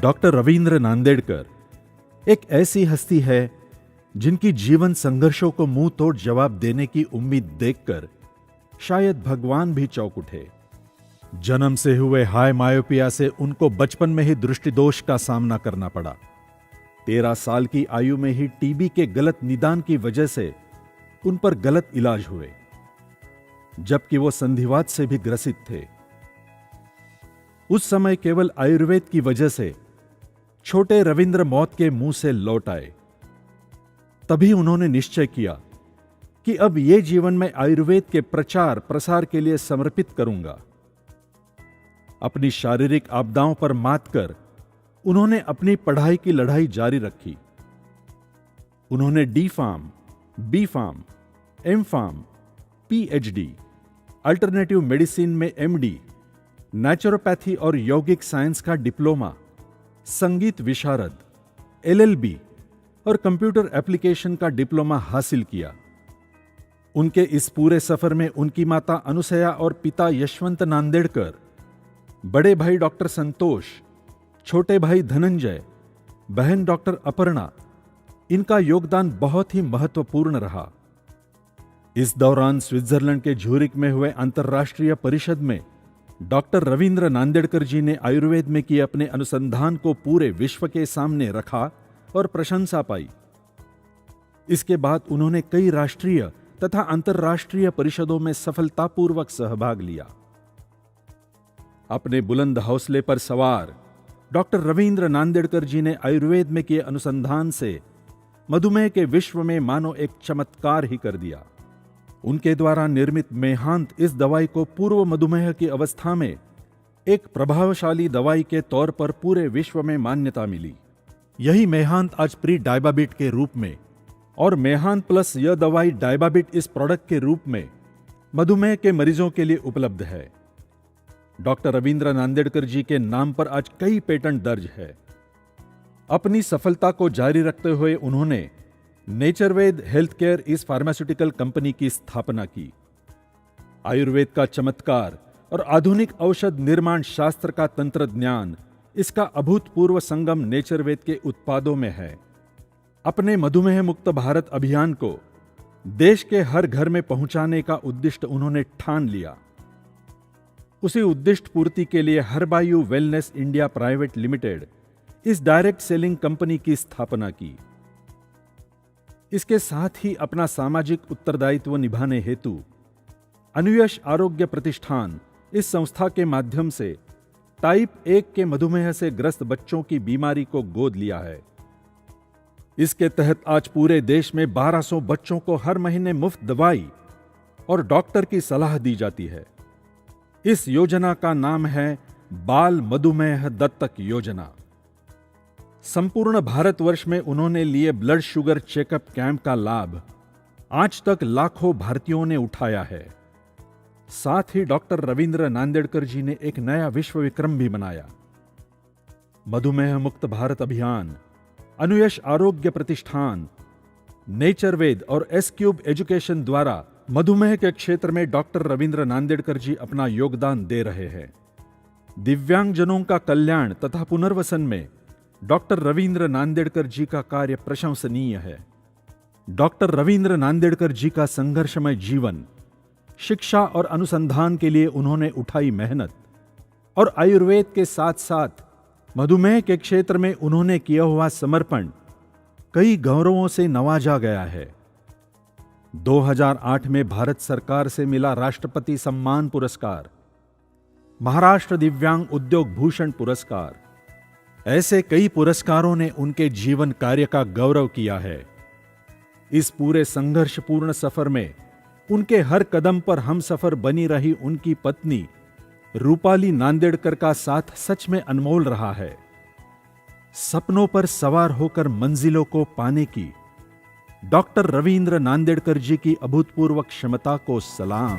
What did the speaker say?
Doctor Ravindra Nandedkar एक ऐसी हस्ती है जिनकी जीवन संघर्षों को मुंह तोड़ जवाब देने की उम्मीद देखकर शायद भगवान भी चौंक उठे। जन्म से हुए हाई मायोपिया से उनको बचपन में ही दृष्टि दोष का सामना करना पड़ा। 13 साल की आयु में ही टीबी के गलत निदान की वजह से उन पर गलत इलाज हुए, जबकि वो संधिवात से भी ग्रसित थे। उस समय केवल आयुर्वेद की वजह से छोटे रविंद्र मौत के मुंह से लौट आए। तभी उन्होंने निश्चय किया कि अब ये जीवन मैं आयुर्वेद के प्रचार प्रसार के लिए समर्पित करूंगा। अपनी शारीरिक आपदाओं पर मात कर उन्होंने अपनी पढ़ाई की लड़ाई जारी रखी। उन्होंने D pharm, B pharm, M pharm, PhD, alternative medicine में एमडी, नेचुरोपैथी और यौगिक साइंस का डिप्लोमा, संगीत विशारद, एलएलबी और कंप्यूटर एप्लीकेशन का डिप्लोमा हासिल किया। उनके इस पूरे सफर में उनकी माता अनुसया और पिता यशवंत नांदेड़कर, बड़े भाई डॉक्टर संतोष, छोटे भाई धनंजय, बहन डॉक्टर अपर्णा, इनका योगदान बहुत ही महत्वपूर्ण रहा। इस दौरान स्विट्जरलैंड के ज्यूरिक में हुए अंतर्राष्ट्रीय परिषद में डॉक्टर रवींद्र नांदेड़कर जी ने आयुर्वेद में किए अपने अनुसंधान को पूरे विश्व के सामने रखा और प्रशंसा पाई। इसके बाद उन्होंने कई राष्ट्रीय तथा अंतर्राष्ट्रीय परिषदों में सफलतापूर्वक सहभाग लिया। अपने बुलंद हौसले पर सवार डॉक्टर रवींद्र नांदेड़कर जी ने आयुर्वेद में किए अनुसंधान से मधुमेह के विश्व में मानो एक चमत्कार ही कर दिया। उनके द्वारा निर्मित मेहांत इस दवाई को पूर्व मधुमेह की अवस्था में एक प्रभावशाली दवाई के तौर पर पूरे विश्व में मान्यता मिली। यही मेहांत आज प्री डायबाबिट के रूप में और मेहांत प्लस यह दवाई डायबाबिट इस प्रोडक्ट के रूप में मधुमेह के मरीजों के लिए उपलब्ध है। डॉक्टर रवींद्र नांदेड़कर जी के नाम पर आज कई पेटेंट दर्ज है। अपनी सफलता को जारी रखते हुए उन्होंने नेचरवेद हेल्थ केयर इस फार्मास्यूटिकल कंपनी की स्थापना की। आयुर्वेद का चमत्कार और आधुनिक औषध निर्माण शास्त्र का तंत्र ज्ञान, इसका अभूतपूर्व संगम नेचरवेद के उत्पादों में है। अपने मधुमेह मुक्त भारत अभियान को देश के हर घर में पहुंचाने का उद्दिष्ट उन्होंने ठान लिया। उसी उद्दिष्ट पूर्ति के लिए हर्बायु वेलनेस इंडिया प्राइवेट लिमिटेड इस डायरेक्ट सेलिंग कंपनी की स्थापना की। इसके साथ ही अपना सामाजिक उत्तरदायित्व निभाने हेतु अनुयश आरोग्य प्रतिष्ठान इस संस्था के माध्यम से टाइप 1 के मधुमेह से ग्रस्त बच्चों की बीमारी को गोद लिया है। इसके तहत आज पूरे देश में 1200 बच्चों को हर महीने मुफ्त दवाई और डॉक्टर की सलाह दी जाती है। इस योजना का नाम है बाल मधुमेह दत्तक योजना। संपूर्ण भारतवर्ष में उन्होंने लिए ब्लड शुगर चेकअप कैंप का लाभ आज तक लाखों भारतीयों ने उठाया है। साथ ही डॉक्टर रवींद्र नांदेड़कर जी ने एक नया विश्व विक्रम भी बनाया। मधुमेह मुक्त भारत अभियान, अनुयश आरोग्य प्रतिष्ठान, नेचरवेद और एस-क्यूब एजुकेशन द्वारा मधुमेह के क्षेत्र में डॉक्टर रवींद्र नांदेड़कर जी अपना योगदान दे रहे हैं। दिव्यांगजनों का कल्याण तथा पुनर्वसन में डॉक्टर रवींद्र नांदेड़कर जी का कार्य प्रशंसनीय है। डॉक्टर रवींद्र नांदेड़कर जी का संघर्षमय जीवन, शिक्षा और अनुसंधान के लिए उन्होंने उठाई मेहनत और आयुर्वेद के साथ साथ मधुमेह के क्षेत्र में उन्होंने किया हुआ समर्पण कई गौरवों से नवाजा गया है। 2008 में भारत सरकार से मिला राष्ट्रपति सम्मान पुरस्कार, महाराष्ट्र दिव्यांग उद्योग भूषण पुरस्कार, ऐसे कई पुरस्कारों ने उनके जीवन कार्य का गौरव किया है। इस पूरे संघर्षपूर्ण सफर में उनके हर कदम पर हमसफर बनी रही उनकी पत्नी रूपाली नांदेड़कर का साथ सच में अनमोल रहा है। सपनों पर सवार होकर मंजिलों को पाने की डॉक्टर रवींद्र नांदेड़कर जी की अभूतपूर्व क्षमता को सलाम।